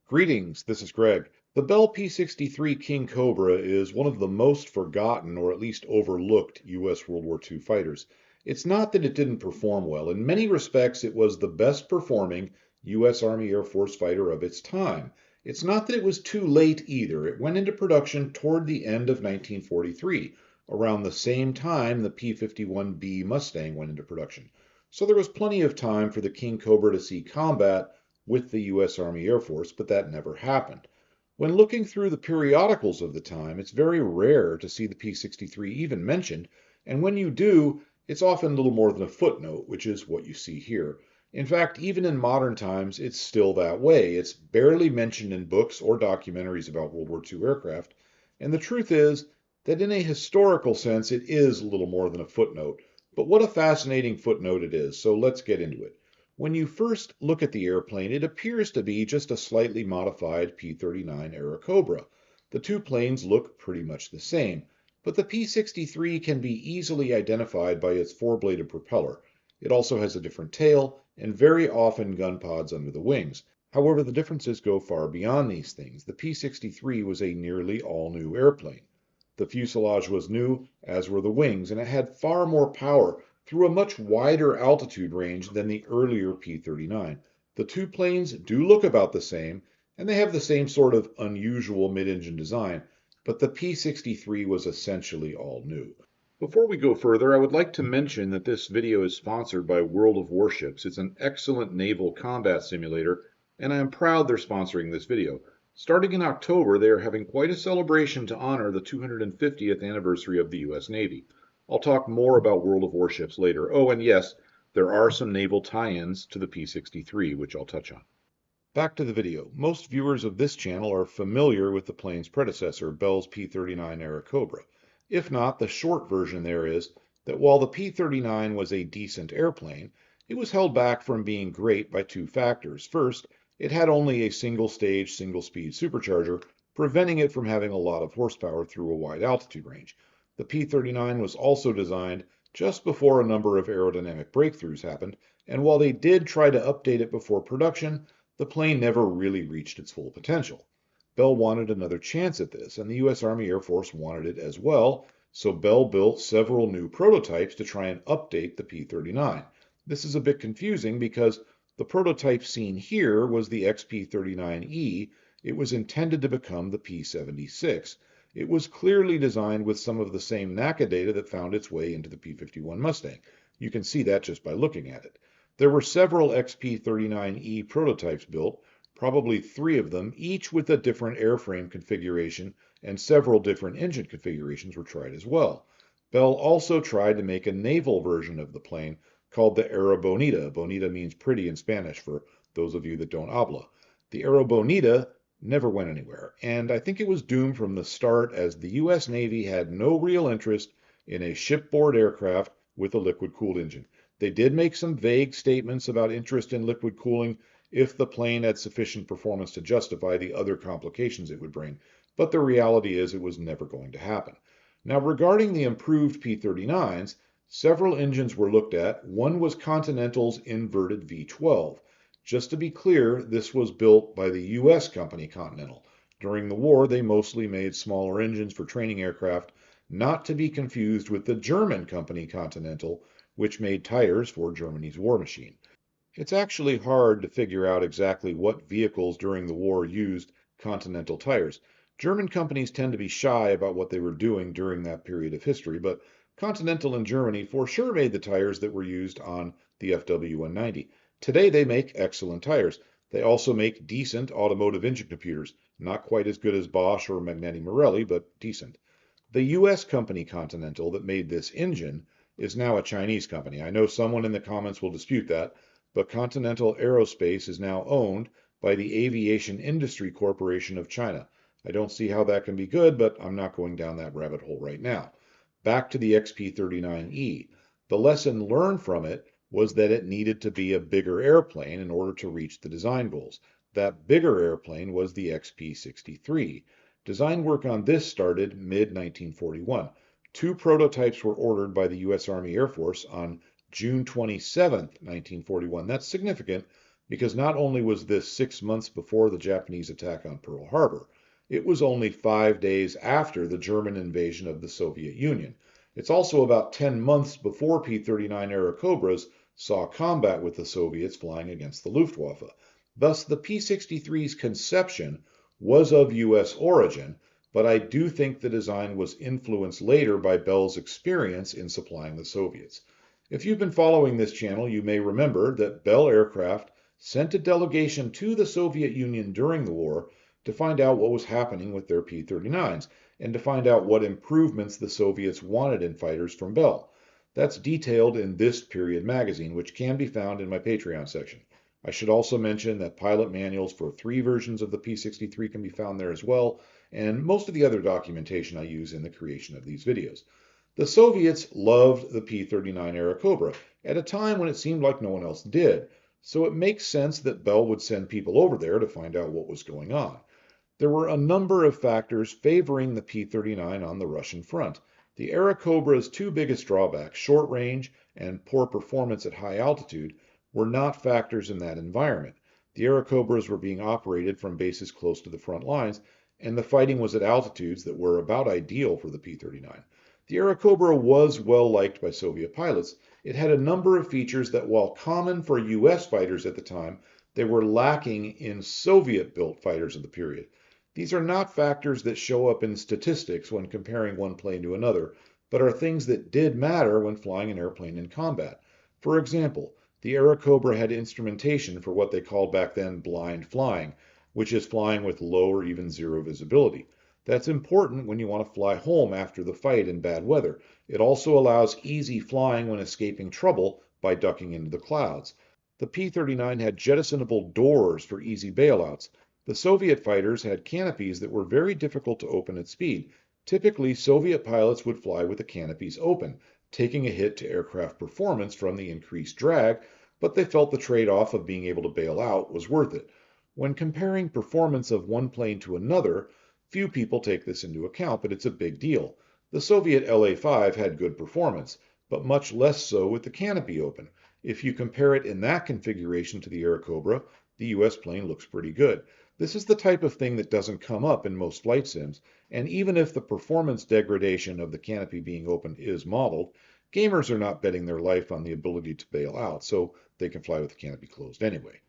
Greetings, this is Greg. The Bell P-63 King Cobra is one of the most forgotten or at least overlooked U.S. World War II fighters. It's not that it didn't perform well. In many respects, it was the best performing U.S. Army Air Force fighter of its time. It's not that it was too late either. It went into production toward the end of 1943, around the same time the P-51B Mustang went into production. So there was plenty of time for the King Cobra to see combat with the U.S. Army Air Force, but that never happened. When looking through the periodicals of the time, it's very rare to see the P-63 even mentioned, and when you do, it's often little more than a footnote, which is what you see here. In fact, even in modern times, it's still that way. It's barely mentioned in books or documentaries about World War II aircraft, and the truth is that in a historical sense, it is little more than a footnote. But what a fascinating footnote it is, so let's get into it. When you first look at the airplane, it appears to be just a slightly modified P-39 era Cobra. The two planes look pretty much the same, but the P-63 can be easily identified by its four-bladed propeller. It also has a different tail and very often gun pods under the wings. However, the differences go far beyond these things. The P-63 was a nearly all-new airplane. The fuselage was new, as were the wings, and it had far more power through a much wider altitude range than the earlier P-39. The two planes do look about the same, and they have the same sort of unusual mid-engine design, but the P-63 was essentially all new. Before we go further, I would like to mention that this video is sponsored by World of Warships. It's an excellent naval combat simulator, and I am proud they're sponsoring this video. Starting in October, they are having quite a celebration to honor the 250th anniversary of the U.S. Navy. I'll talk more about World of Warships later. Oh, and yes, there are some naval tie-ins to the P-63, which I'll touch on. Back to the video. Most viewers of this channel are familiar with the plane's predecessor, Bell's P-39 era Cobra. If not, the short version there is that while the P-39 was a decent airplane, it was held back from being great by two factors. First, it had only a single-stage, single-speed supercharger, preventing it from having a lot of horsepower through a wide altitude range. The P-39 was also designed just before a number of aerodynamic breakthroughs happened, and while they did try to update it before production, the plane never really reached its full potential. Bell wanted another chance at this, and the U.S. Army Air Force wanted it as well, so Bell built several new prototypes to try and update the P-39. This is a bit confusing because the prototype seen here was the XP-39E. It was intended to become the P-76. It was clearly designed with some of the same NACA data that found its way into the P-51 Mustang. You can see that just by looking at it. There were several XP-39E prototypes built, probably 3 of them, each with a different airframe configuration, and several different engine configurations were tried as well. Bell also tried to make a naval version of the plane called the Aerodynamics. Bonita means pretty in Spanish for those of you that don't habla. The Aerodynamics never went anywhere, and I think it was doomed from the start as the U.S. Navy had no real interest in a shipboard aircraft with a liquid-cooled engine. They did make some vague statements about interest in liquid cooling if the plane had sufficient performance to justify the other complications it would bring, but the reality is it was never going to happen. Now, regarding the improved P-39s, several engines were looked at. One was Continental's inverted V12. Just to be clear, this was built by the U.S. company Continental. During the war, they mostly made smaller engines for training aircraft, not to be confused with the German company Continental, which made tires for Germany's war machine. It's actually hard to figure out exactly what vehicles during the war used Continental tires. German companies tend to be shy about what they were doing during that period of history, but Continental and Germany for sure made the tires that were used on the FW190. Today they make excellent tires. They also make decent automotive engine computers. Not quite as good as Bosch or Magneti Marelli, but decent. The U.S. company Continental that made this engine is now a Chinese company. I know someone in the comments will dispute that, but Continental Aerospace is now owned by the Aviation Industry Corporation of China. I don't see how that can be good, but I'm not going down that rabbit hole right now. Back to the XP-39E. The lesson learned from it was that it needed to be a bigger airplane in order to reach the design goals. That bigger airplane was the XP-63. Design work on this started mid-1941. 2 prototypes were ordered by the U.S. Army Air Force on June 27, 1941. That's significant because not only was this 6 months before the Japanese attack on Pearl Harbor, it was only 5 days after the German invasion of the Soviet Union. It's also about 10 months before P-39 Airacobras saw combat with the Soviets flying against the Luftwaffe. Thus, the P-63's conception was of U.S. origin, but I do think the design was influenced later by Bell's experience in supplying the Soviets. If you've been following this channel, you may remember that Bell Aircraft sent a delegation to the Soviet Union during the war to find out what was happening with their P-39s and to find out what improvements the Soviets wanted in fighters from Bell. That's detailed in this period magazine, which can be found in my Patreon section. I should also mention that pilot manuals for 3 versions of the P-63 can be found there as well, and most of the other documentation I use in the creation of these videos. The Soviets loved the P-39 Airacobra at a time when it seemed like no one else did, so it makes sense that Bell would send people over there to find out what was going on. There were a number of factors favoring the P-39 on the Russian front. The Airacobra's 2 biggest drawbacks, short range and poor performance at high altitude, were not factors in that environment. The Airacobras were being operated from bases close to the front lines, and the fighting was at altitudes that were about ideal for the P-39. The Airacobra was well liked by Soviet pilots. It had a number of features that, while common for U.S. fighters at the time, they were lacking in Soviet-built fighters of the period. These are not factors that show up in statistics when comparing one plane to another, but are things that did matter when flying an airplane in combat. For example, the Airacobra had instrumentation for what they called back then blind flying, which is flying with low or even zero visibility. That's important when you want to fly home after the fight in bad weather. It also allows easy flying when escaping trouble by ducking into the clouds. The P-39 had jettisonable doors for easy bailouts. The Soviet fighters had canopies that were very difficult to open at speed. Typically, Soviet pilots would fly with the canopies open, taking a hit to aircraft performance from the increased drag, but they felt the trade-off of being able to bail out was worth it. When comparing performance of one plane to another, few people take this into account, but it's a big deal. The Soviet LA-5 had good performance, but much less so with the canopy open. If you compare it in that configuration to the Airacobra, the US plane looks pretty good. This is the type of thing that doesn't come up in most flight sims, and even if the performance degradation of the canopy being open is modeled, gamers are not betting their life on the ability to bail out, so they can fly with the canopy closed anyway.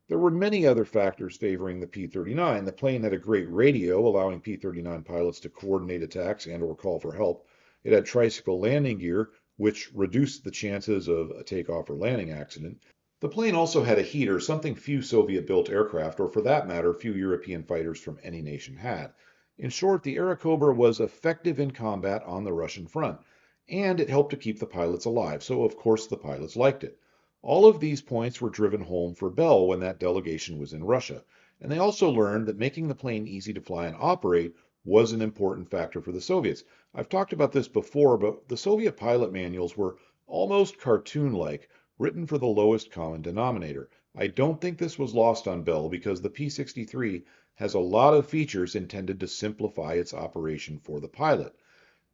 There were many other factors favoring the P-39. The plane had a great radio, allowing P-39 pilots to coordinate attacks and/or call for help. It had tricycle landing gear, which reduced the chances of a takeoff or landing accident. The plane also had a heater, something few Soviet-built aircraft, or for that matter, few European fighters from any nation had. In short, the Airacobra was effective in combat on the Russian front, and it helped to keep the pilots alive, so of course the pilots liked it. All of these points were driven home for Bell when that delegation was in Russia, and they also learned that making the plane easy to fly and operate was an important factor for the Soviets. I've talked about this before, but the Soviet pilot manuals were almost cartoon-like, written for the lowest common denominator. I don't think this was lost on Bell because the P-63 has a lot of features intended to simplify its operation for the pilot.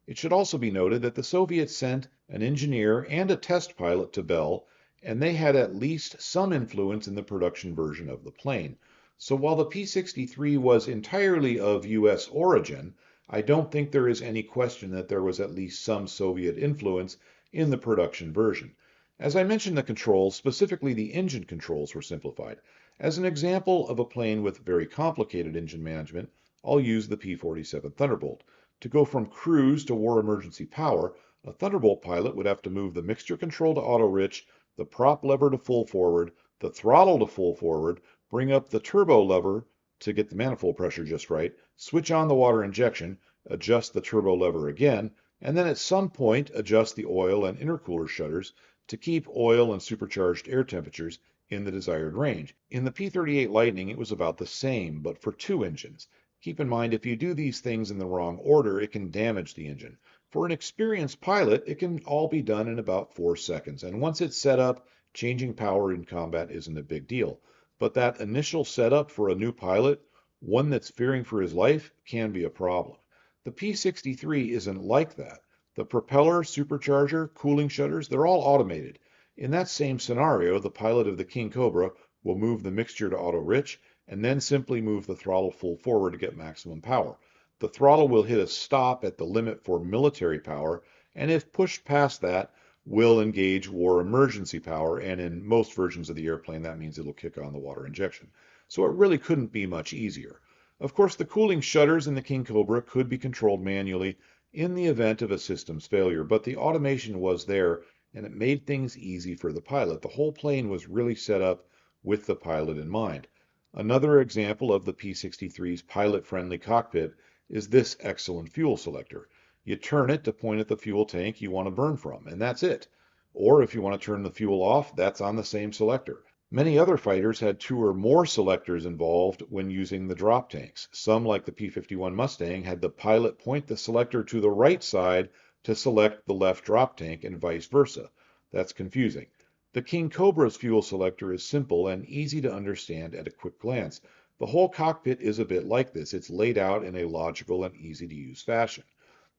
It should also be noted that the Soviets sent an engineer and a test pilot to Bell, and they had at least some influence in the production version of the plane. So while the P-63 was entirely of U.S. origin, I don't think there is any question that there was at least some Soviet influence in the production version. As I mentioned, the controls, specifically the engine controls, were simplified. As an example of a plane with very complicated engine management, I'll use the P-47 Thunderbolt. To go from cruise to war emergency power, a Thunderbolt pilot would have to move the mixture control to auto-rich, the prop lever to full forward, the throttle to full forward, bring up the turbo lever to get the manifold pressure just right, switch on the water injection, adjust the turbo lever again, and then at some point adjust the oil and intercooler shutters to keep oil and supercharged air temperatures in the desired range. In the P-38 Lightning, it was about the same, but for 2 engines. Keep in mind, if you do these things in the wrong order, it can damage the engine. For an experienced pilot, it can all be done in about 4 seconds, and once it's set up, changing power in combat isn't a big deal. But that initial setup for a new pilot, one that's fearing for his life, can be a problem. The P-63 isn't like that. The propeller, supercharger, cooling shutters, they're all automated. In that same scenario, the pilot of the King Cobra We'll move the mixture to auto rich and then simply move the throttle full forward to get maximum power. The throttle will hit a stop at the limit for military power, and if pushed past that, will engage war emergency power, and in most versions of the airplane, that means it'll kick on the water injection. So it really couldn't be much easier. Of course, the cooling shutters in the King Cobra could be controlled manually in the event of a systems failure, but the automation was there, and it made things easy for the pilot. The whole plane was really set up with the pilot in mind. Another example of the P-63's pilot-friendly cockpit is this excellent fuel selector. You turn it to point at the fuel tank you want to burn from, and that's it. Or if you want to turn the fuel off, that's on the same selector. Many other fighters had two or more selectors involved when using the drop tanks. Some, like the P-51 Mustang, had the pilot point the selector to the right side to select the left drop tank and vice versa. That's confusing. The King Cobra's fuel selector is simple and easy to understand at a quick glance. The whole cockpit is a bit like this. It's laid out in a logical and easy to use fashion.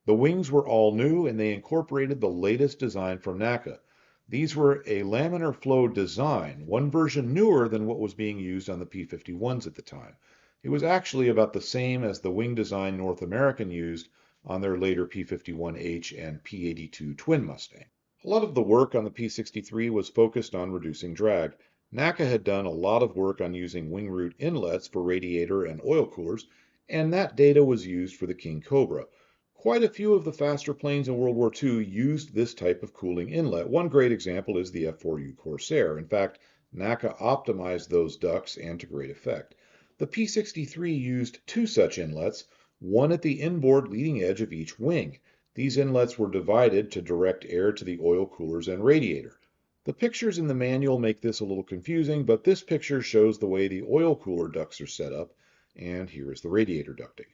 The wings were all new and they incorporated the latest design from NACA. These were a laminar flow design, one version newer than what was being used on the P-51s at the time. It was actually about the same as the wing design North American used on their later P-51H and P-82 twin Mustang. A lot of the work on the P-63 was focused on reducing drag. NACA had done a lot of work on using wing root inlets for radiator and oil coolers, and that data was used for the King Cobra. Quite a few of the faster planes in World War II used this type of cooling inlet. One great example is the F-4U Corsair. In fact, NACA optimized those ducts and to great effect. The P-63 used two such inlets, one at the inboard leading edge of each wing. These inlets were divided to direct air to the oil coolers and radiator. The pictures in the manual make this a little confusing, but this picture shows the way the oil cooler ducts are set up, and here is the radiator ducting.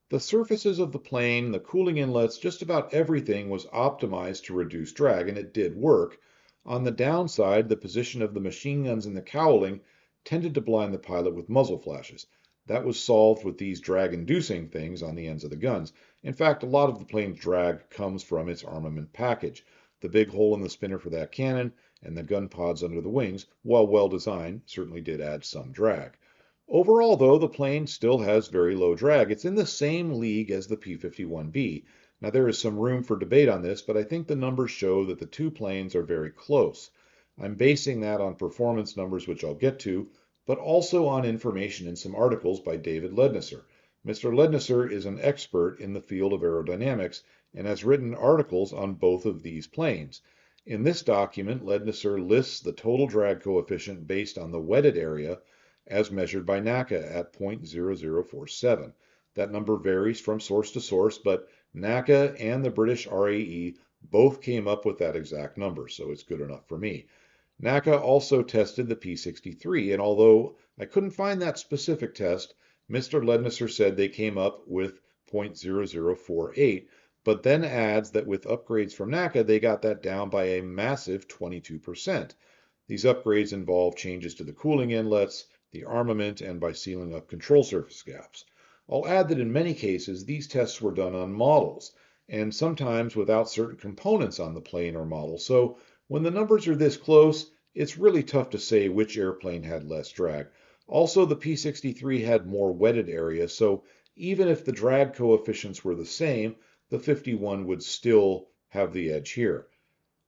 The surfaces of the plane, the cooling inlets, just about everything was optimized to reduce drag, and it did work. On the downside, the position of the machine guns in the cowling tended to blind the pilot with muzzle flashes. That was solved with these drag-inducing things on the ends of the guns. In fact, a lot of the plane's drag comes from its armament package. The big hole in the spinner for that cannon and the gun pods under the wings, while well designed, certainly did add some drag. Overall, though, the plane still has very low drag. It's in the same league as the P-51B. Now, there is some room for debate on this, but I think the numbers show that the two planes are very close. I'm basing that on performance numbers, which I'll get to, but also on information in some articles by David Lednesser. Mr. Lednesser is an expert in the field of aerodynamics and has written articles on both of these planes. In this document, Lednesser lists the total drag coefficient based on the wetted area as measured by NACA at 0.0047. That number varies from source to source, but NACA and the British RAE both came up with that exact number, so it's good enough for me. NACA also tested the P-63, and although I couldn't find that specific test, Mr. Lednesser said they came up with 0.0048, but then adds that with upgrades from NACA, they got that down by a massive 22%. These upgrades involve changes to the cooling inlets, the armament, and by sealing up control surface gaps. I'll add that in many cases, these tests were done on models, and sometimes without certain components on the plane or model. So when the numbers are this close, it's really tough to say which airplane had less drag. Also, the P-63 had more wetted area, so even if the drag coefficients were the same, the 51 would still have the edge here.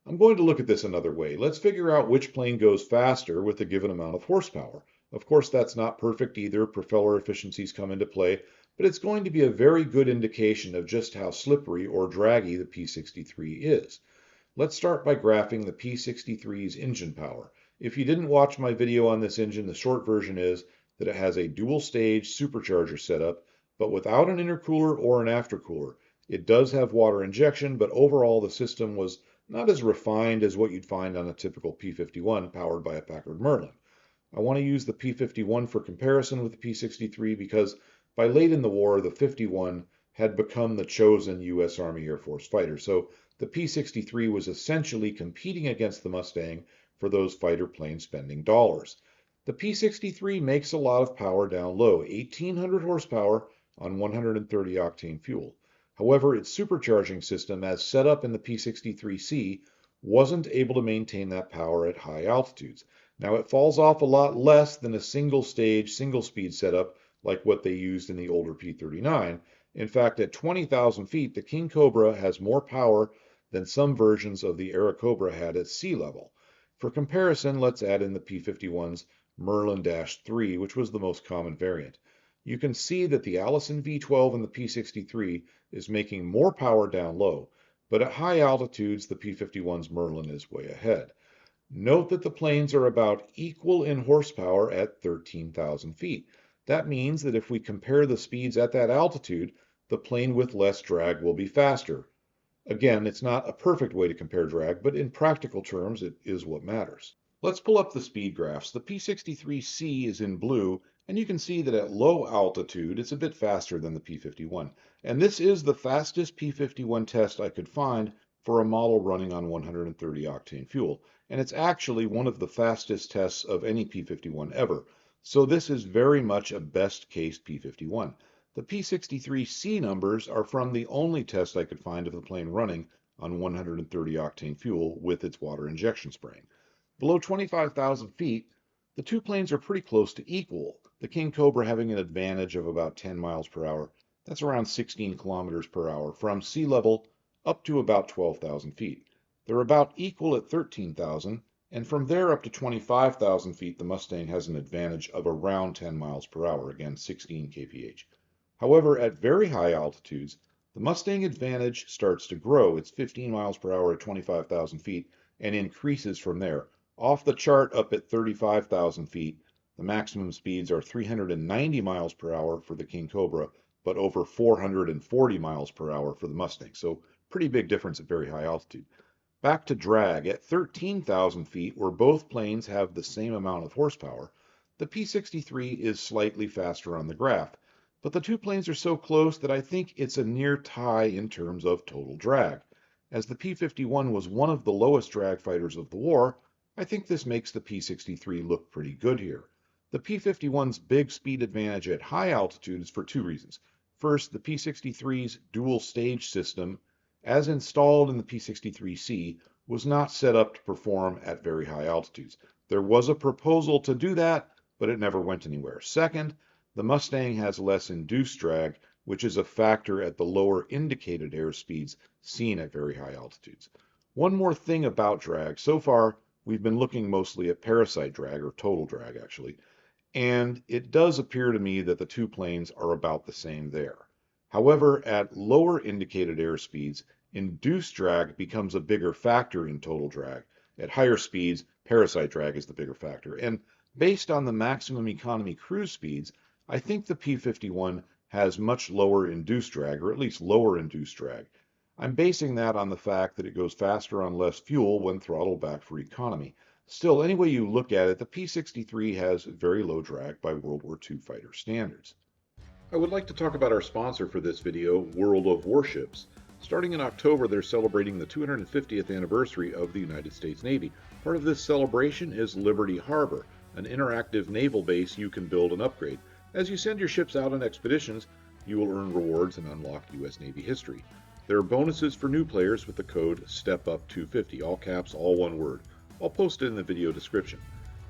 I'm going to look at this another way. Let's figure out which plane goes faster with a given amount of horsepower. Of course, that's not perfect either. Propeller efficiencies come into play, but it's going to be a very good indication of just how slippery or draggy the P-63 is. Let's start by graphing the P-63's engine power. If you didn't watch my video on this engine, the short version is that it has a dual-stage supercharger setup, but without an intercooler or an aftercooler. It does have water injection, but overall the system was not as refined as what you'd find on a typical P-51 powered by a Packard Merlin. I want to use the P-51 for comparison with the P-63 because by late in the war, the 51 had become the chosen U.S. Army Air Force fighter. So the P-63 was essentially competing against the Mustang for those fighter plane spending dollars. The P-63 makes a lot of power down low, 1,800 horsepower on 130 octane fuel. However, its supercharging system, as set up in the P-63C, wasn't able to maintain that power at high altitudes. Now it falls off a lot less than a single stage, single speed setup like what they used in the older P-39. In fact, at 20,000 feet, the King Cobra has more power than some versions of the era Cobra had at sea level. For comparison, let's add in the P-51's Merlin-3, which was the most common variant. You can see that the Allison V-12 in the P-63 is making more power down low, but at high altitudes, the P-51's Merlin is way ahead. Note that the planes are about equal in horsepower at 13,000 feet. That means that if we compare the speeds at that altitude, the plane with less drag will be faster. Again, it's not a perfect way to compare drag, but in practical terms, it is what matters. Let's pull up the speed graphs. The P-63C is in blue, and you can see that at low altitude, it's a bit faster than the P-51. And this is the fastest P-51 test I could find for a model running on 130 octane fuel. And it's actually one of the fastest tests of any P-51 ever. So this is very much a best case P-51. The P-63C numbers are from the only test I could find of the plane running on 130 octane fuel with its water injection spraying. Below 25,000 feet, the two planes are pretty close to equal, the King Cobra having an advantage of about 10 miles per hour. That's around 16 kilometers per hour from sea level up to about 12,000 feet. They're about equal at 13,000, and from there up to 25,000 feet, the Mustang has an advantage of around 10 miles per hour, again 16 kph. However, at very high altitudes, the Mustang advantage starts to grow. It's 15 miles per hour at 25,000 feet and increases from there. Off the chart up at 35,000 feet, the maximum speeds are 390 miles per hour for the King Cobra, but over 440 miles per hour for the Mustang. So pretty big difference at very high altitude. Back to drag. At 13,000 feet, where both planes have the same amount of horsepower, the P-63 is slightly faster on the graph. But the two planes are so close that I think it's a near tie in terms of total drag. As the P-51 was one of the lowest drag fighters of the war, I think this makes the P-63 look pretty good here. The P-51's big speed advantage at high altitude is for two reasons. First, the P-63's dual stage system, as installed in the P-63C, was not set up to perform at very high altitudes. There was a proposal to do that, but it never went anywhere. Second, the Mustang has less induced drag, which is a factor at the lower indicated airspeeds seen at very high altitudes. One more thing about drag. So far, we've been looking mostly at parasite drag, or total drag actually, and it does appear to me that the two planes are about the same there. However, at lower indicated airspeeds, induced drag becomes a bigger factor in total drag. At higher speeds, parasite drag is the bigger factor. And based on the maximum economy cruise speeds, I think the P-51 has much lower induced drag, or at least lower induced drag. I'm basing that on the fact that it goes faster on less fuel when throttled back for economy. Still, any way you look at it, the P-63 has very low drag by World War II fighter standards. I would like to talk about our sponsor for this video, World of Warships. Starting in October, they're celebrating the 250th anniversary of the United States Navy. Part of this celebration is Liberty Harbor, an interactive naval base you can build and upgrade. As you send your ships out on expeditions, you will earn rewards and unlock U.S. Navy history. There are bonuses for new players with the code STEPUP250, all caps, all one word. I'll post it in the video description.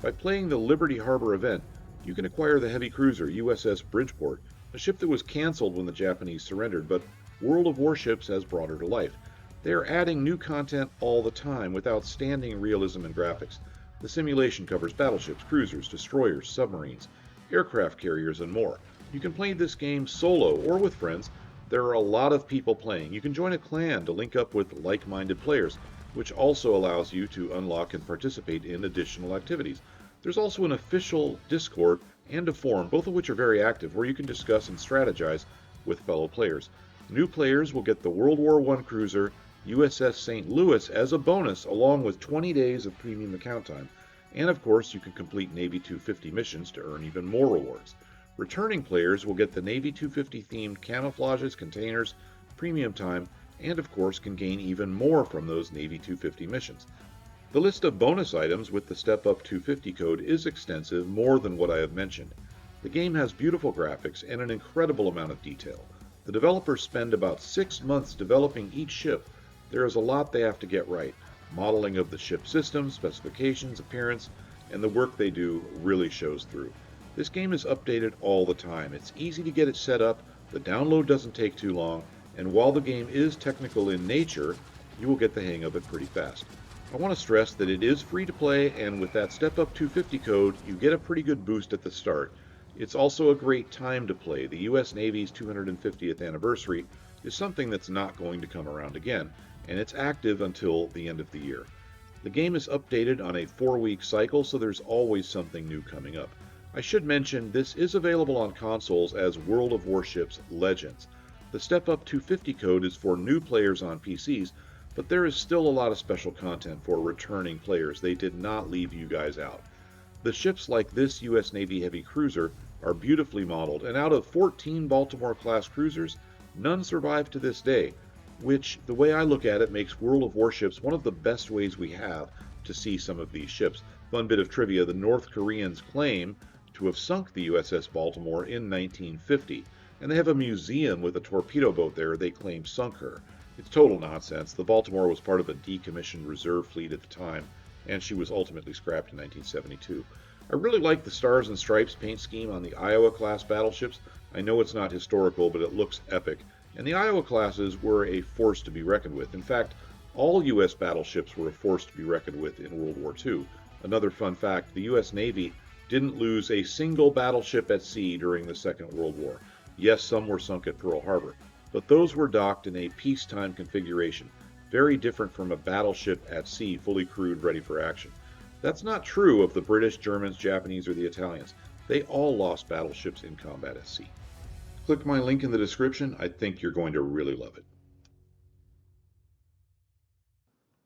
By playing the Liberty Harbor event, you can acquire the heavy cruiser USS Bridgeport, a ship that was canceled when the Japanese surrendered, but World of Warships has brought her to life. They are adding new content all the time with outstanding realism and graphics. The simulation covers battleships, cruisers, destroyers, submarines, aircraft carriers, and more. You can play this game solo or with friends. There are a lot of people playing. You can join a clan to link up with like-minded players, which also allows you to unlock and participate in additional activities. There's also an official Discord and a forum, both of which are very active, where you can discuss and strategize with fellow players. New players will get the World War I cruiser USS St. Louis as a bonus, along with 20 days of premium account time. And of course, you can complete Navy 250 missions to earn even more rewards. Returning players will get the Navy 250 themed camouflages, containers, premium time, and of course can gain even more from those Navy 250 missions. The list of bonus items with the Step Up 250 code is extensive, more than what I have mentioned. The game has beautiful graphics and an incredible amount of detail. The developers spend about 6 months developing each ship. There is a lot they have to get right. Modeling of the ship systems, specifications, appearance, and the work they do really shows through. This game is updated all the time. It's easy to get it set up, the download doesn't take too long, and while the game is technical in nature, you will get the hang of it pretty fast. I want to stress that it is free to play, and with that Step Up 250 code, you get a pretty good boost at the start. It's also a great time to play. The U.S. Navy's 250th anniversary is something that's not going to come around again, and it's active until the end of the year. The game is updated on a 4-week cycle, so there's always something new coming up. I should mention this is available on consoles as World of Warships Legends. The Step Up 250 code is for new players on PCs, but there is still a lot of special content for returning players. They did not leave you guys out. The ships like this U.S. Navy heavy cruiser are beautifully modeled, and out of 14 Baltimore-class cruisers, none survive to this day, which, the way I look at it, makes World of Warships one of the best ways we have to see some of these ships. Fun bit of trivia, the North Koreans claim to have sunk the USS Baltimore in 1950, and they have a museum with a torpedo boat there they claim sunk her. It's total nonsense. The Baltimore was part of a decommissioned reserve fleet at the time, and she was ultimately scrapped in 1972. I really like the Stars and Stripes paint scheme on the Iowa-class battleships. I know it's not historical, but it looks epic. And the Iowa classes were a force to be reckoned with. In fact, all U.S. battleships were a force to be reckoned with in World War II. Another fun fact, the U.S. Navy didn't lose a single battleship at sea during the Second World War. Yes, some were sunk at Pearl Harbor, but those were docked in a peacetime configuration, very different from a battleship at sea fully crewed ready for action. That's not true of the British, Germans, Japanese, or the Italians. They all lost battleships in combat at sea. Click my link in the description. I think you're going to really love it.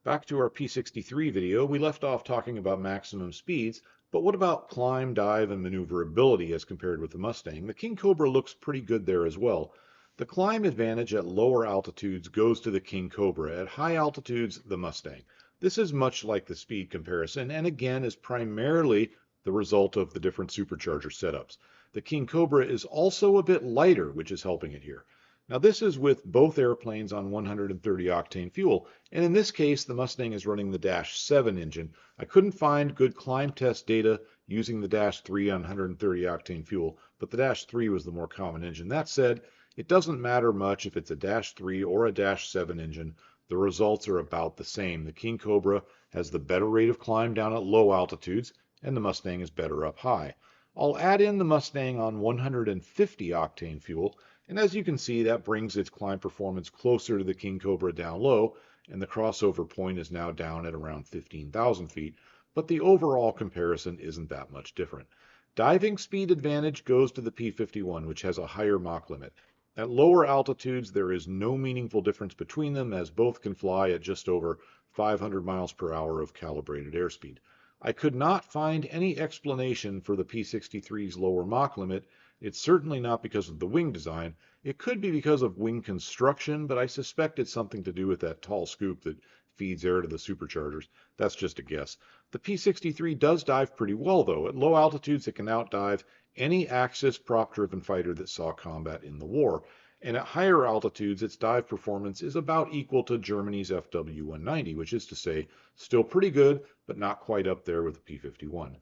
Back to our P-63 video, we left off talking about maximum speeds, but what about climb, dive, and maneuverability as compared with the Mustang? The King Cobra looks pretty good there as well. The climb advantage at lower altitudes goes to the King Cobra. At high altitudes, the Mustang. This is much like the speed comparison, and again is primarily the result of the different supercharger setups. The King Cobra is also a bit lighter, which is helping it here. Now this is with both airplanes on 130 octane fuel, and in this case the Mustang is running the Dash 7 engine. I couldn't find good climb test data using the Dash 3 on 130 octane fuel, but the Dash 3 was the more common engine. That said, it doesn't matter much if it's a Dash 3 or a Dash 7 engine. The results are about the same. The King Cobra has the better rate of climb down at low altitudes, and the Mustang is better up high. I'll add in the Mustang on 150 octane fuel, and as you can see, that brings its climb performance closer to the King Cobra down low, and the crossover point is now down at around 15,000 feet, but the overall comparison isn't that much different. Diving speed advantage goes to the P-51, which has a higher Mach limit. At lower altitudes, there is no meaningful difference between them, as both can fly at just over 500 miles per hour of calibrated airspeed. I could not find any explanation for the P-63's lower Mach limit. It's certainly not because of the wing design. It could be because of wing construction, but I suspect it's something to do with that tall scoop that feeds air to the superchargers. That's just a guess. The P-63 does dive pretty well, though. At low altitudes, it can outdive any Axis prop-driven fighter that saw combat in the war. And at higher altitudes, its dive performance is about equal to Germany's FW-190, which is to say, still pretty good, but not quite up there with the P-51.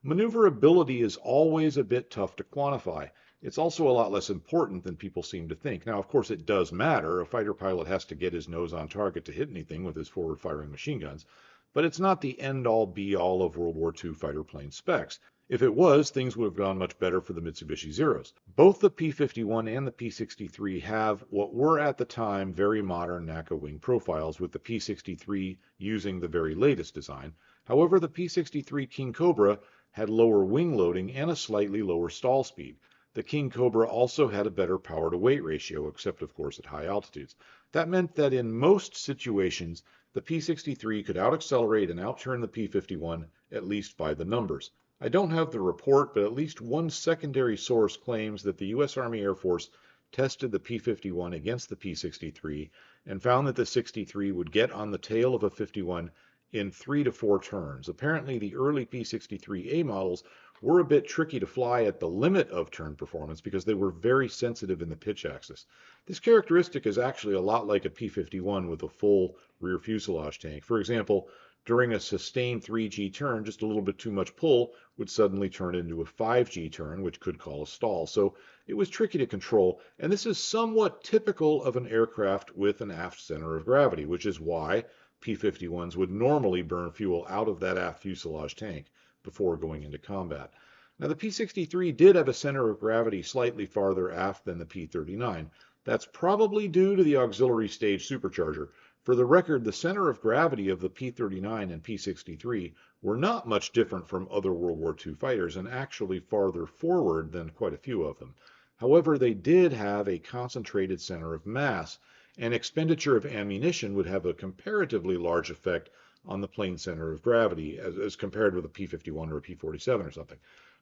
Maneuverability is always a bit tough to quantify. It's also a lot less important than people seem to think. Now, of course, it does matter. A fighter pilot has to get his nose on target to hit anything with his forward-firing machine guns, but it's not the end-all, be-all of World War II fighter plane specs. If it was, things would have gone much better for the Mitsubishi Zeros. Both the P-51 and the P-63 have what were at the time very modern NACA wing profiles, with the P-63 using the very latest design. However, the P-63 King Cobra had lower wing loading and a slightly lower stall speed. The King Cobra also had a better power-to-weight ratio, except of course at high altitudes. That meant that in most situations, the P-63 could out-accelerate and outturn the P-51, at least by the numbers. I don't have the report, but at least one secondary source claims that the U.S. Army Air Force tested the P-51 against the P-63 and found that the 63 would get on the tail of a 51 in 3 to 4 turns. Apparently, the early P-63A models were a bit tricky to fly at the limit of turn performance because they were very sensitive in the pitch axis. This characteristic is actually a lot like a P-51 with a full rear fuselage tank. For example, during a sustained 3G turn, just a little bit too much pull would suddenly turn into a 5G turn, which could cause a stall. So it was tricky to control, and this is somewhat typical of an aircraft with an aft center of gravity, which is why P-51s would normally burn fuel out of that aft fuselage tank before going into combat. Now, the P-63 did have a center of gravity slightly farther aft than the P-39. That's probably due to the auxiliary stage supercharger. For the record, the center of gravity of the P-39 and P-63 were not much different from other World War II fighters and actually farther forward than quite a few of them. However, they did have a concentrated center of mass, and expenditure of ammunition would have a comparatively large effect on the plane center of gravity as compared with a P-51 or a P-47 or something.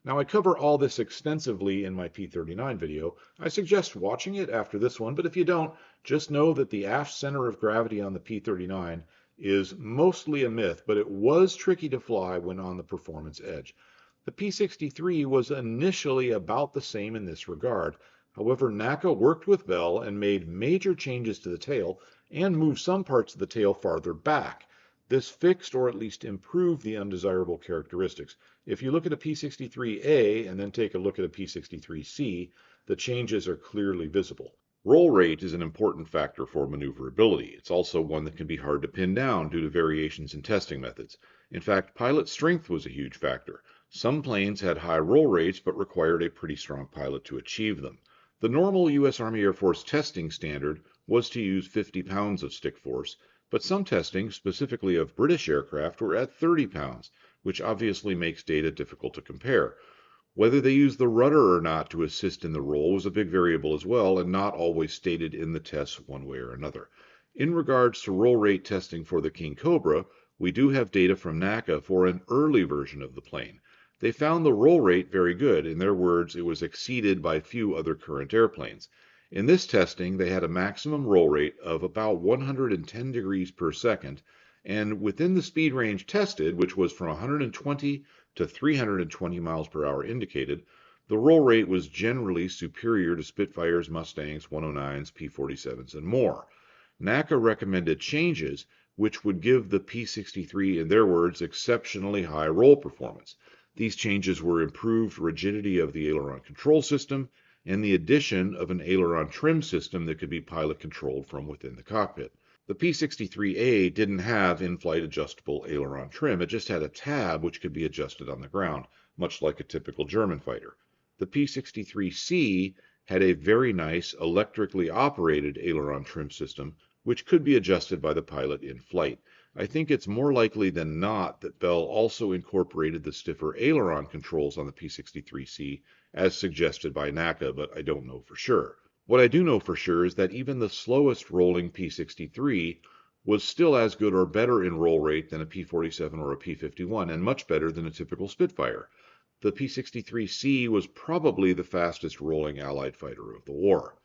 Now, I cover all this extensively in my P-39 video. I suggest watching it after this one, but if you don't, just know that the aft center of gravity on the P-39 is mostly a myth, but it was tricky to fly when on the performance edge. The P-63 was initially about the same in this regard. However, NACA worked with Bell and made major changes to the tail and moved some parts of the tail farther back. This fixed or at least improved the undesirable characteristics. If you look at a P-63A and then take a look at a P-63C, the changes are clearly visible. Roll rate is an important factor for maneuverability. It's also one that can be hard to pin down due to variations in testing methods. In fact, pilot strength was a huge factor. Some planes had high roll rates but required a pretty strong pilot to achieve them. The normal U.S. Army Air Force testing standard was to use 50 pounds of stick force, but some testing, specifically of British aircraft, were at 30 pounds, which obviously makes data difficult to compare. Whether they used the rudder or not to assist in the roll was a big variable as well, and not always stated in the tests one way or another. In regards to roll rate testing for the King Cobra, we do have data from NACA for an early version of the plane. They found the roll rate very good. In their words, it was exceeded by few other current airplanes. In this testing, they had a maximum roll rate of about 110 degrees per second, and within the speed range tested, which was from 120 to 320 miles per hour indicated, the roll rate was generally superior to Spitfires, Mustangs, 109s, P-47s, and more. NACA recommended changes which would give the P-63, in their words, exceptionally high roll performance. These changes were improved rigidity of the aileron control system and the addition of an aileron trim system that could be pilot controlled from within the cockpit. The P-63A didn't have in-flight adjustable aileron trim. It just had a tab which could be adjusted on the ground, much like a typical German fighter. The P-63C had a very nice electrically operated aileron trim system, which could be adjusted by the pilot in flight. I think it's more likely than not that Bell also incorporated the stiffer aileron controls on the P-63C as suggested by NACA, but I don't know for sure. What I do know for sure is that even the slowest rolling P-63 was still as good or better in roll rate than a P-47 or a P-51, and much better than a typical Spitfire. The P-63C was probably the fastest rolling Allied fighter of the war.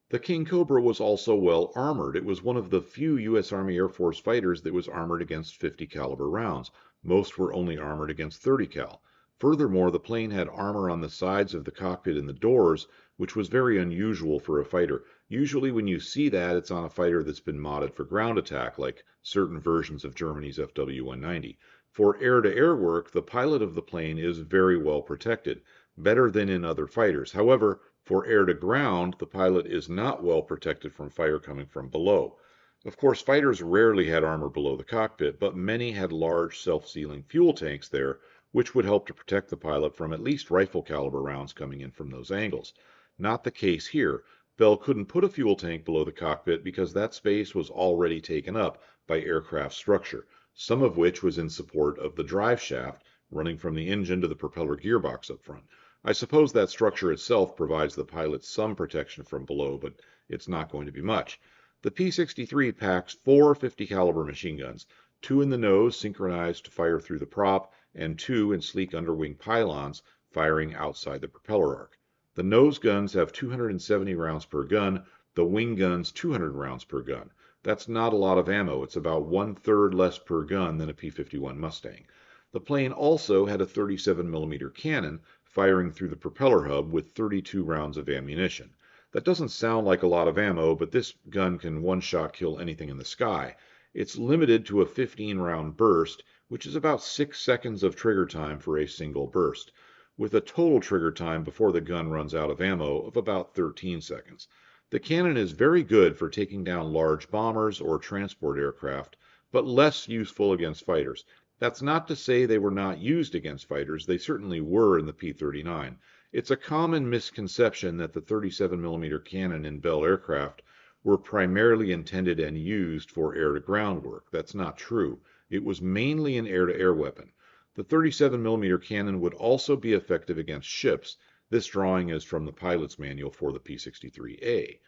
The King Cobra was also well armored. It was one of the few U.S. Army Air Force fighters that was armored against 50 caliber rounds. Most were only armored against 30 cal. Furthermore, the plane had armor on the sides of the cockpit and the doors, which was very unusual for a fighter. Usually when you see that, it's on a fighter that's been modded for ground attack, like certain versions of Germany's FW-190. For air-to-air work, the pilot of the plane is very well protected, better than in other fighters. However, for air-to-ground, the pilot is not well protected from fire coming from below. Of course, fighters rarely had armor below the cockpit, but many had large self-sealing fuel tanks there, which would help to protect the pilot from at least rifle caliber rounds coming in from those angles. Not the case here. Bell couldn't put a fuel tank below the cockpit because that space was already taken up by aircraft structure, some of which was in support of the drive shaft running from the engine to the propeller gearbox up front. I suppose that structure itself provides the pilot some protection from below, but it's not going to be much. The P-63 packs 4 50 caliber machine guns, 2 in the nose synchronized to fire through the prop, and 2 in sleek underwing pylons firing outside the propeller arc. The nose guns have 270 rounds per gun, the wing guns 200 rounds per gun. That's not a lot of ammo. It's about 1/3 less per gun than a P-51 Mustang. The plane also had a 37mm cannon firing through the propeller hub with 32 rounds of ammunition. That doesn't sound like a lot of ammo, but this gun can one-shot kill anything in the sky. It's limited to a 15-round burst, which is about 6 seconds of trigger time for a single burst, with a total trigger time before the gun runs out of ammo of about 13 seconds. The cannon is very good for taking down large bombers or transport aircraft, but less useful against fighters. That's not to say they were not used against fighters. They certainly were in the P-39. It's a common misconception that the 37mm cannon in Bell aircraft were primarily intended and used for air-to-ground work. That's not true. It was mainly an air-to-air weapon. The 37mm cannon would also be effective against ships. This drawing is from the pilot's manual for the P-63A.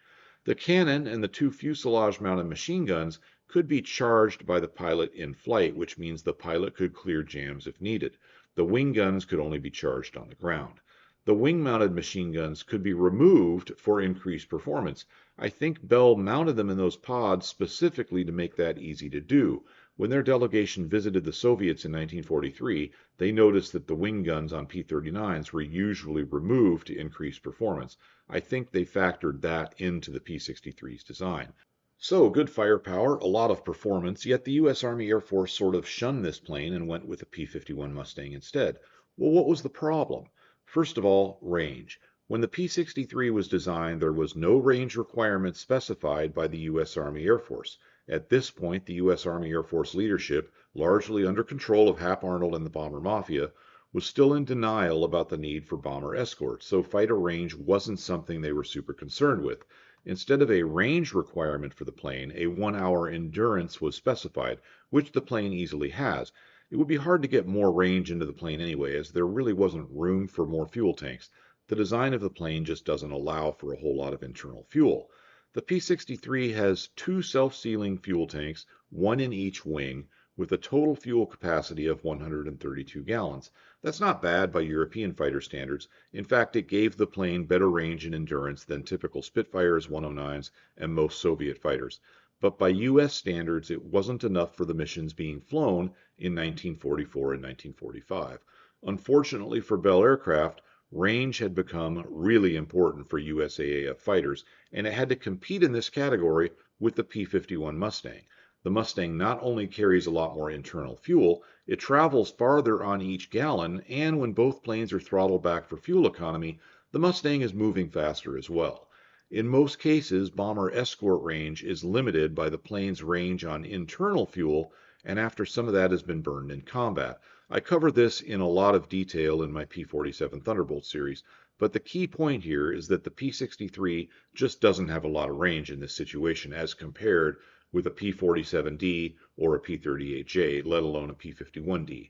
The cannon and the two fuselage-mounted machine guns could be charged by the pilot in flight, which means the pilot could clear jams if needed. The wing guns could only be charged on the ground. The wing-mounted machine guns could be removed for increased performance. I think Bell mounted them in those pods specifically to make that easy to do. When their delegation visited the Soviets in 1943, they noticed that the wing guns on P-39s were usually removed to increase performance. I think they factored that into the P-63's design. So, good firepower, a lot of performance, yet the U.S. Army Air Force sort of shunned this plane and went with a P-51 Mustang instead. Well, what was the problem? First of all, range. When the P-63 was designed, there was no range requirement specified by the U.S. Army Air Force. At this point, the U.S. Army Air Force leadership, largely under control of Hap Arnold and the Bomber Mafia, was still in denial about the need for bomber escort, so fighter range wasn't something they were super concerned with. Instead of a range requirement for the plane, a 1-hour endurance was specified, which the plane easily has. It would be hard to get more range into the plane anyway, as there really wasn't room for more fuel tanks. The design of the plane just doesn't allow for a whole lot of internal fuel. The P-63 has two self-sealing fuel tanks, one in each wing, with a total fuel capacity of 132 gallons. That's not bad by European fighter standards. In fact, it gave the plane better range and endurance than typical Spitfires, 109s, and most Soviet fighters. But by U.S. standards, it wasn't enough for the missions being flown in 1944 and 1945. Unfortunately for Bell aircraft, range had become really important for USAAF fighters, and it had to compete in this category with the P-51 Mustang. The Mustang not only carries a lot more internal fuel, it travels farther on each gallon, and when both planes are throttled back for fuel economy, the Mustang is moving faster as well. In most cases, bomber escort range is limited by the plane's range on internal fuel, and after some of that has been burned in combat. I cover this in a lot of detail in my P-47 Thunderbolt series, but the key point here is that the P-63 just doesn't have a lot of range in this situation as compared with a P-47D or a P-38J, let alone a P-51D.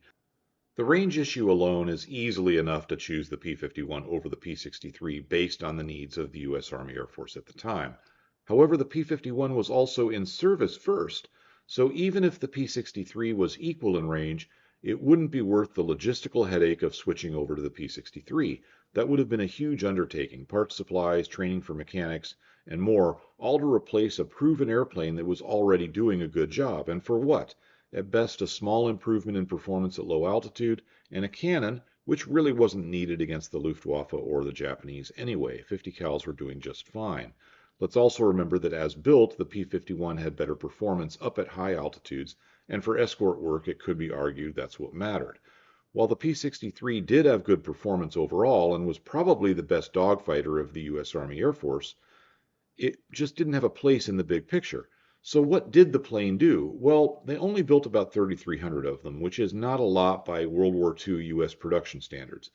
The range issue alone is easily enough to choose the P-51 over the P-63 based on the needs of the U.S. Army Air Force at the time. However, the P-51 was also in service first, so even if the P-63 was equal in range, it wouldn't be worth the logistical headache of switching over to the P-63. That would have been a huge undertaking, parts supplies, training for mechanics, and more, all to replace a proven airplane that was already doing a good job. And for what? At best, a small improvement in performance at low altitude, and a cannon, which really wasn't needed against the Luftwaffe or the Japanese anyway. 50 cals were doing just fine. Let's also remember that as built, the P-51 had better performance up at high altitudes, and for escort work, it could be argued that's what mattered. While the P-63 did have good performance overall and was probably the best dogfighter of the U.S. Army Air Force, it just didn't have a place in the big picture. So what did the plane do? Well, they only built about 3,300 of them, which is not a lot by World War II U.S. production standards.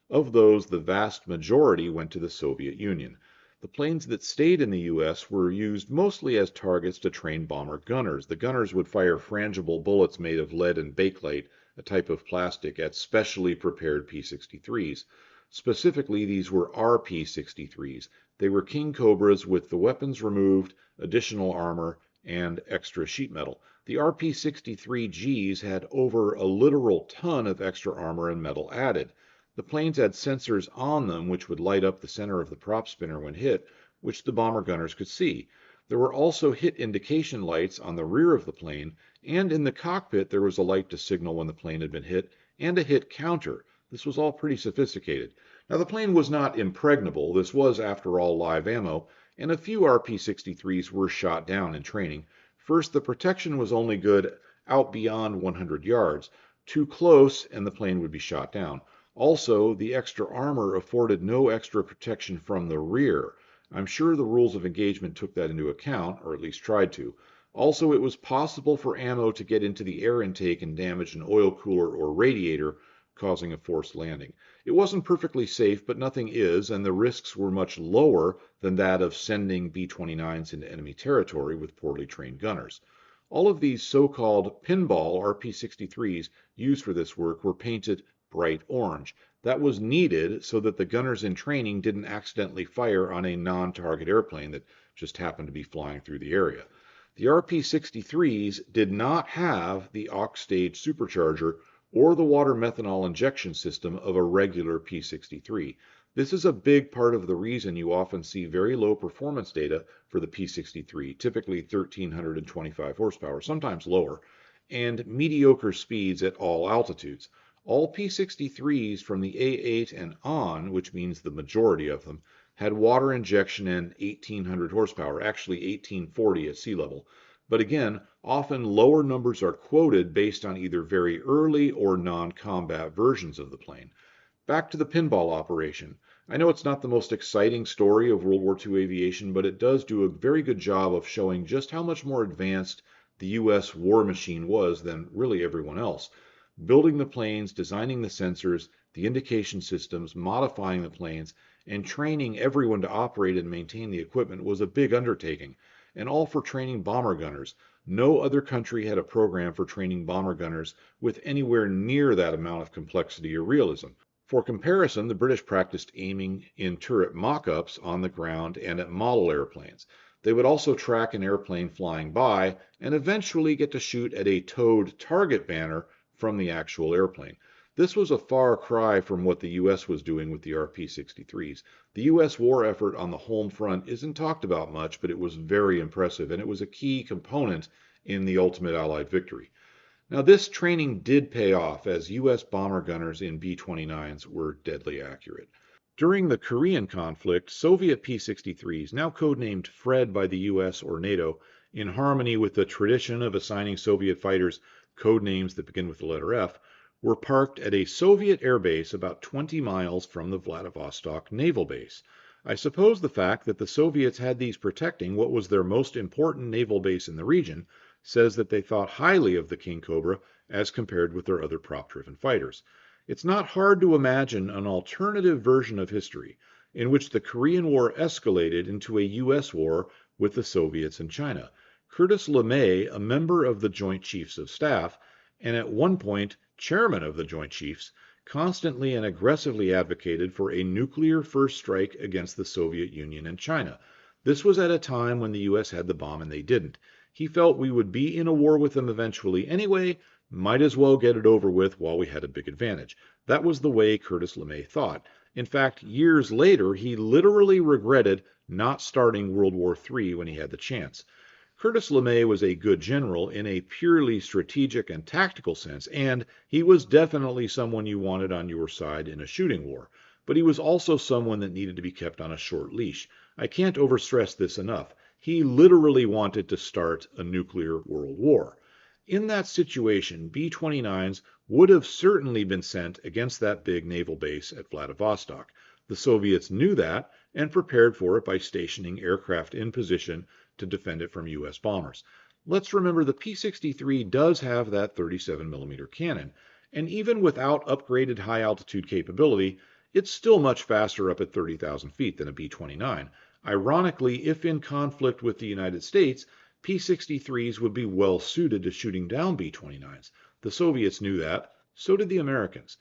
Of those, the vast majority went to the Soviet Union. The planes that stayed in the U.S. were used mostly as targets to train bomber gunners. The gunners would fire frangible bullets made of lead and bakelite, a type of plastic, at specially prepared P-63s. Specifically, these were RP-63s. They were King Cobras with the weapons removed, additional armor, and extra sheet metal. The RP-63Gs had over a literal ton of extra armor and metal added. The planes had sensors on them which would light up the center of the prop spinner when hit, which the bomber gunners could see. There were also hit indication lights on the rear of the plane, and in the cockpit there was a light to signal when the plane had been hit, and a hit counter. This was all pretty sophisticated. Now the plane was not impregnable. This was, after all, live ammo, and a few RP-63s were shot down in training. First, the protection was only good out beyond 100 yards. Too close and the plane would be shot down. Also, the extra armor afforded no extra protection from the rear. I'm sure the rules of engagement took that into account, or at least tried to. Also, it was possible for ammo to get into the air intake and damage an oil cooler or radiator, causing a forced landing. It wasn't perfectly safe, but nothing is, and the risks were much lower than that of sending B-29s into enemy territory with poorly trained gunners. All of these so-called pinball RP-63s used for this work were painted bright orange. That was needed so that the gunners in training didn't accidentally fire on a non-target airplane that just happened to be flying through the area. The RP-63s did not have the aux stage supercharger or the water methanol injection system of a regular P-63. This is a big part of the reason you often see very low performance data for the P-63, typically 1,325 horsepower, sometimes lower, and mediocre speeds at all altitudes. All P-63s from the A8 and on, which means the majority of them, had water injection and 1,800 horsepower, actually 1,840 at sea level. But again, often lower numbers are quoted based on either very early or non-combat versions of the plane. Back to the pinball operation. I know it's not the most exciting story of World War II aviation, but it does do a very good job of showing just how much more advanced the U.S. war machine was than really everyone else. Building the planes, designing the sensors, the indication systems, modifying the planes, and training everyone to operate and maintain the equipment was a big undertaking, and all for training bomber gunners. No other country had a program for training bomber gunners with anywhere near that amount of complexity or realism. For comparison, the British practiced aiming in turret mock-ups on the ground and at model airplanes. They would also track an airplane flying by and eventually get to shoot at a towed target banner from the actual airplane. This was a far cry from what the U.S. was doing with the RP-63s. The U.S. war effort on the home front isn't talked about much, but it was very impressive, and it was a key component in the ultimate Allied victory. Now, this training did pay off, as U.S. bomber gunners in B-29s were deadly accurate. During the Korean conflict, Soviet P-63s, now codenamed Fred by the U.S. or NATO, in harmony with the tradition of assigning Soviet fighters code names that begin with the letter F, were parked at a Soviet airbase about 20 miles from the Vladivostok naval base. I suppose the fact that the Soviets had these protecting what was their most important naval base in the region says that they thought highly of the King Cobra as compared with their other prop-driven fighters. It's not hard to imagine an alternative version of history in which the Korean War escalated into a U.S. war with the Soviets and China. Curtis LeMay, a member of the Joint Chiefs of Staff, and at one point chairman of the Joint Chiefs, constantly and aggressively advocated for a nuclear first strike against the Soviet Union and China. This was at a time when the U.S. had the bomb and they didn't. He felt we would be in a war with them eventually anyway, might as well get it over with while we had a big advantage. That was the way Curtis LeMay thought. In fact, years later, he literally regretted not starting World War III when he had the chance. Curtis LeMay was a good general in a purely strategic and tactical sense, and he was definitely someone you wanted on your side in a shooting war. But he was also someone that needed to be kept on a short leash. I can't overstress this enough. He literally wanted to start a nuclear world war. In that situation, B-29s would have certainly been sent against that big naval base at Vladivostok. The Soviets knew that and prepared for it by stationing aircraft in position to defend it from U.S. bombers. Let's remember the P-63 does have that 37mm cannon, and even without upgraded high-altitude capability, it's still much faster up at 30,000 feet than a B-29. Ironically, if in conflict with the United States, P-63s would be well suited to shooting down B-29s. The Soviets knew that, so did the Americans.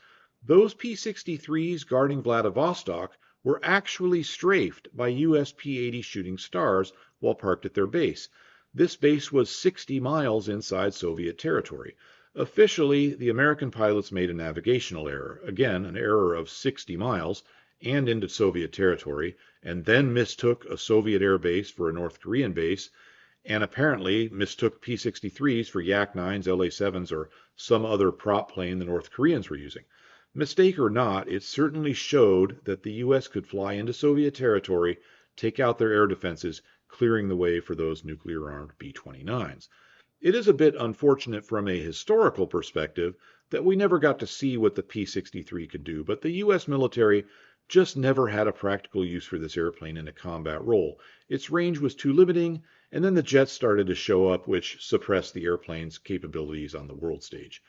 Those P-63s guarding Vladivostok were actually strafed by US P-80 shooting stars while parked at their base. This base was 60 miles inside Soviet territory. Officially, the American pilots made a navigational error, again an error of 60 miles, and into Soviet territory, and then mistook a Soviet air base for a North Korean base, and apparently mistook P-63s for Yak-9s, LA-7s, or some other prop plane the North Koreans were using. Mistake or not, it certainly showed that the U.S. could fly into Soviet territory, take out their air defenses, clearing the way for those nuclear-armed B-29s. It is a bit unfortunate from a historical perspective that we never got to see what the P-63 could do, but the U.S. military just never had a practical use for this airplane in a combat role. Its range was too limiting, and then the jets started to show up, which suppressed the airplane's capabilities on the world stage.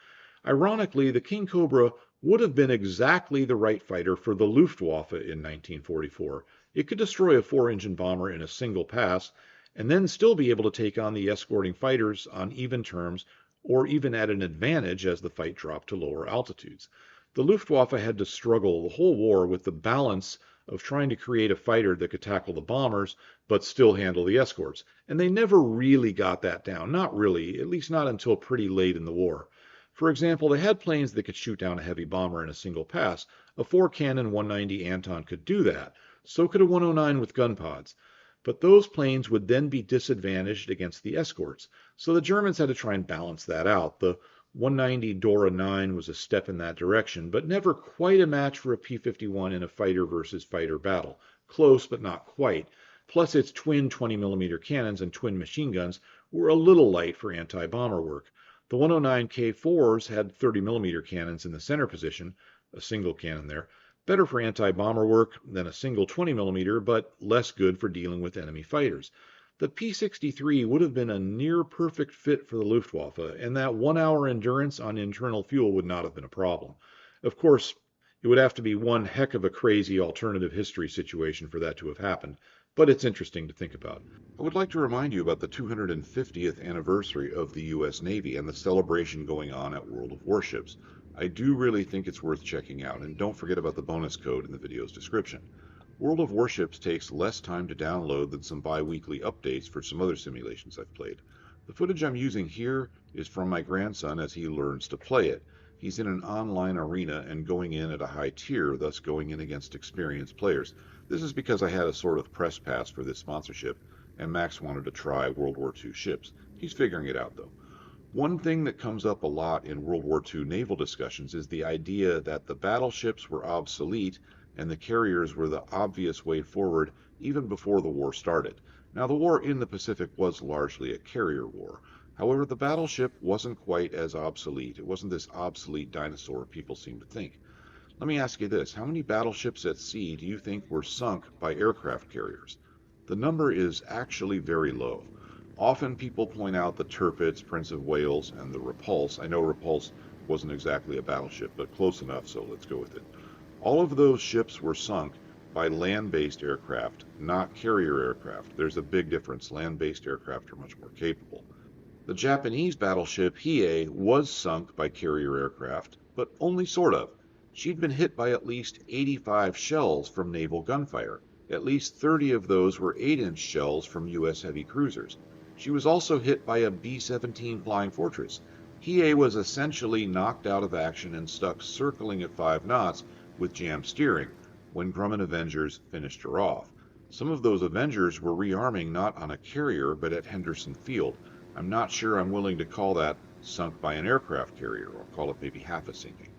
Ironically, the King Cobra would have been exactly the right fighter for the Luftwaffe in 1944. It could destroy a 4-engine bomber in a single pass, and then still be able to take on the escorting fighters on even terms, or even at an advantage as the fight dropped to lower altitudes. The Luftwaffe had to struggle the whole war with the balance of trying to create a fighter that could tackle the bombers, but still handle the escorts. And they never really got that down. Not really, at least not until pretty late in the war. For example, they had planes that could shoot down a heavy bomber in a single pass. A 4-cannon 190 Anton could do that. So could a 109 with gun pods. But those planes would then be disadvantaged against the escorts. So the Germans had to try and balance that out. The 190 Dora 9 was a step in that direction, but never quite a match for a P-51 in a fighter versus fighter battle. Close, but not quite. Plus its twin 20mm cannons and twin machine guns were a little light for anti-bomber work. The 109 K4s had 30mm cannons in the center position, a single cannon there, better for anti-bomber work than a single 20mm, but less good for dealing with enemy fighters. The P-63 would have been a near-perfect fit for the Luftwaffe, and that 1-hour endurance on internal fuel would not have been a problem. Of course, it would have to be one heck of a crazy alternative history situation for that to have happened, but it's interesting to think about. I would like to remind you about the 250th anniversary of the U.S. Navy and the celebration going on at World of Warships. I do really think it's worth checking out, and don't forget about the bonus code in the video's description. World of Warships takes less time to download than some bi-weekly updates for some other simulations I've played. The footage I'm using here is from my grandson as he learns to play it. He's in an online arena and going in at a high tier, thus going in against experienced players. This is because I had a sort of press pass for this sponsorship, and Max wanted to try World War II ships. He's figuring it out, though. One thing that comes up a lot in World War II naval discussions is the idea that the battleships were obsolete and the carriers were the obvious way forward even before the war started. Now, the war in the Pacific was largely a carrier war. However, the battleship wasn't quite as obsolete. It wasn't this obsolete dinosaur people seem to think. Let me ask you this. How many battleships at sea do you think were sunk by aircraft carriers? The number is actually very low. Often people point out the Tirpitz, Prince of Wales, and the Repulse. I know Repulse wasn't exactly a battleship, but close enough, so let's go with it. All of those ships were sunk by land-based aircraft, not carrier aircraft. There's a big difference. Land-based aircraft are much more capable. The Japanese battleship Hiei was sunk by carrier aircraft, but only sort of. She'd been hit by at least 85 shells from naval gunfire. At least 30 of those were 8-inch shells from U.S. heavy cruisers. She was also hit by a B-17 Flying Fortress. Hiei was essentially knocked out of action and stuck circling at 5 knots with jammed steering when Grumman Avengers finished her off. Some of those Avengers were rearming not on a carrier but at Henderson Field. I'm not sure I'm willing to call that sunk by an aircraft carrier. I'll call it maybe half a sinking.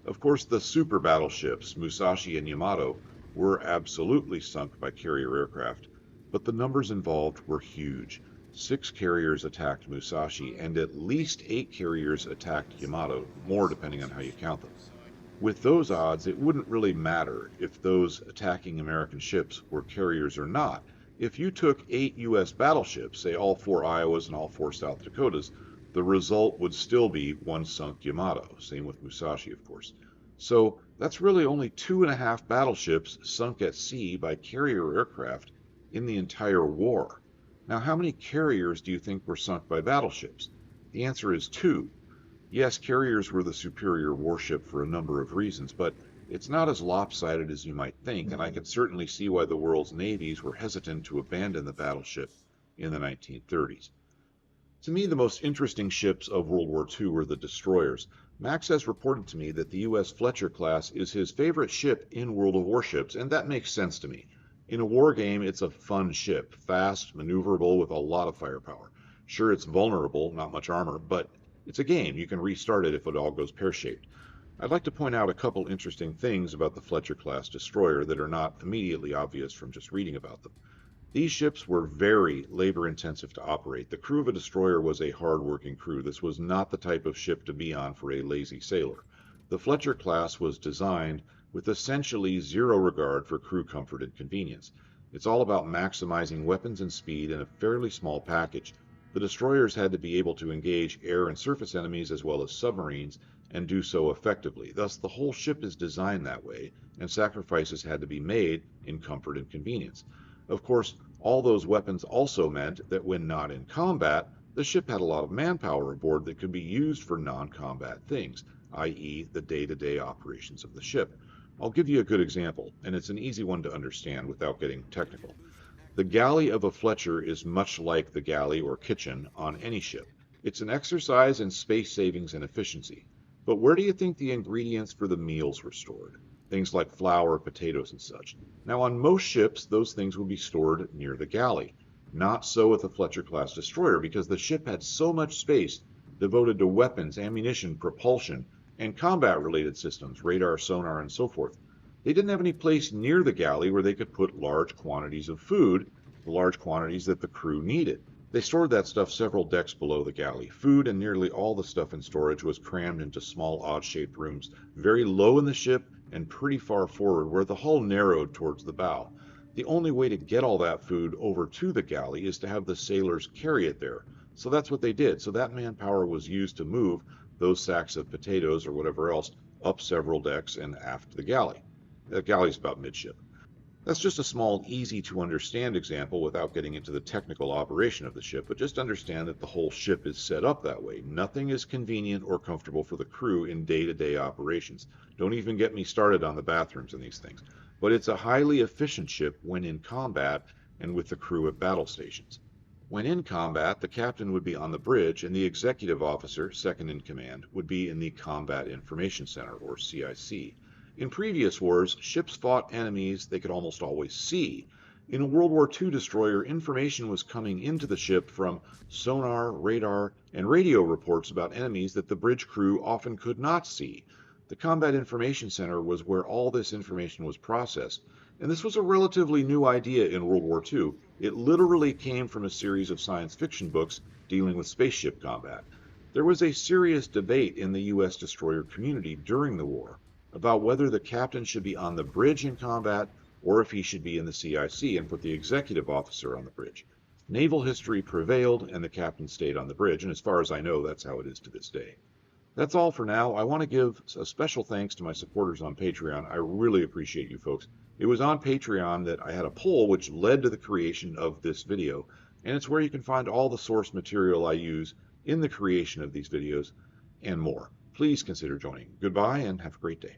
Of course, the super battleships, Musashi and Yamato, were absolutely sunk by carrier aircraft, but the numbers involved were huge. 6 carriers attacked Musashi, and at least 8 carriers attacked Yamato, more depending on how you count them. With those odds, it wouldn't really matter if those attacking American ships were carriers or not. If you took 8 U.S. battleships, say all 4 Iowas and all 4 South Dakotas, the result would still be 1 sunk Yamato. Same with Musashi, of course. So that's really only 2.5 battleships sunk at sea by carrier aircraft in the entire war. Now, how many carriers do you think were sunk by battleships? The answer is 2. Yes, carriers were the superior warship for a number of reasons, but it's not as lopsided as you might think, and I can certainly see why the world's navies were hesitant to abandon the battleship in the 1930s. To me, the most interesting ships of World War II were the destroyers. Max has reported to me that the U.S. Fletcher class is his favorite ship in World of Warships, and that makes sense to me. In a war game, it's a fun ship, fast, maneuverable, with a lot of firepower. Sure, it's vulnerable, not much armor, but it's a game. You can restart it if it all goes pear-shaped. I'd like to point out a couple interesting things about the Fletcher class destroyer that are not immediately obvious from just reading about them. These ships were very labor-intensive to operate. The crew of a destroyer was a hard-working crew. This was not the type of ship to be on for a lazy sailor. The Fletcher class was designed with essentially zero regard for crew comfort and convenience. It's all about maximizing weapons and speed in a fairly small package. The destroyers had to be able to engage air and surface enemies as well as submarines and do so effectively. Thus, the whole ship is designed that way, and sacrifices had to be made in comfort and convenience. Of course, all those weapons also meant that when not in combat, the ship had a lot of manpower aboard that could be used for non-combat things, i.e. the day-to-day operations of the ship. I'll give you a good example, and it's an easy one to understand without getting technical. The galley of a Fletcher is much like the galley or kitchen on any ship. It's an exercise in space savings and efficiency. But where do you think the ingredients for the meals were stored? Things like flour, potatoes, and such. Now, on most ships, those things would be stored near the galley. Not so with a Fletcher-class destroyer, because the ship had so much space devoted to weapons, ammunition, propulsion, and combat-related systems, radar, sonar, and so forth. They didn't have any place near the galley where they could put large quantities of food, the large quantities that the crew needed. They stored that stuff several decks below the galley. Food and nearly all the stuff in storage was crammed into small odd-shaped rooms, very low in the ship and pretty far forward, where the hull narrowed towards the bow. The only way to get all that food over to the galley is to have the sailors carry it there. So that's what they did. So that manpower was used to move those sacks of potatoes or whatever else up several decks and aft the galley. The galley's about midship. That's just a small, easy to understand example without getting into the technical operation of the ship, but just understand that the whole ship is set up that way. Nothing is convenient or comfortable for the crew in day-to-day operations. Don't even get me started on the bathrooms and these things. But it's a highly efficient ship when in combat and with the crew at battle stations. When in combat, the captain would be on the bridge and the executive officer, second in command, would be in the Combat Information Center, or CIC. In previous wars, ships fought enemies they could almost always see. In a World War II destroyer, information was coming into the ship from sonar, radar, and radio reports about enemies that the bridge crew often could not see. The Combat Information Center was where all this information was processed, and this was a relatively new idea in World War II. It literally came from a series of science fiction books dealing with spaceship combat. There was a serious debate in the U.S. destroyer community during the war about whether the captain should be on the bridge in combat or if he should be in the CIC and put the executive officer on the bridge. Naval history prevailed and the captain stayed on the bridge, and as far as I know, that's how it is to this day. That's all for now. I want to give a special thanks to my supporters on Patreon. I really appreciate you folks. It was on Patreon that I had a poll which led to the creation of this video, and it's where you can find all the source material I use in the creation of these videos and more. Please consider joining. Goodbye and have a great day.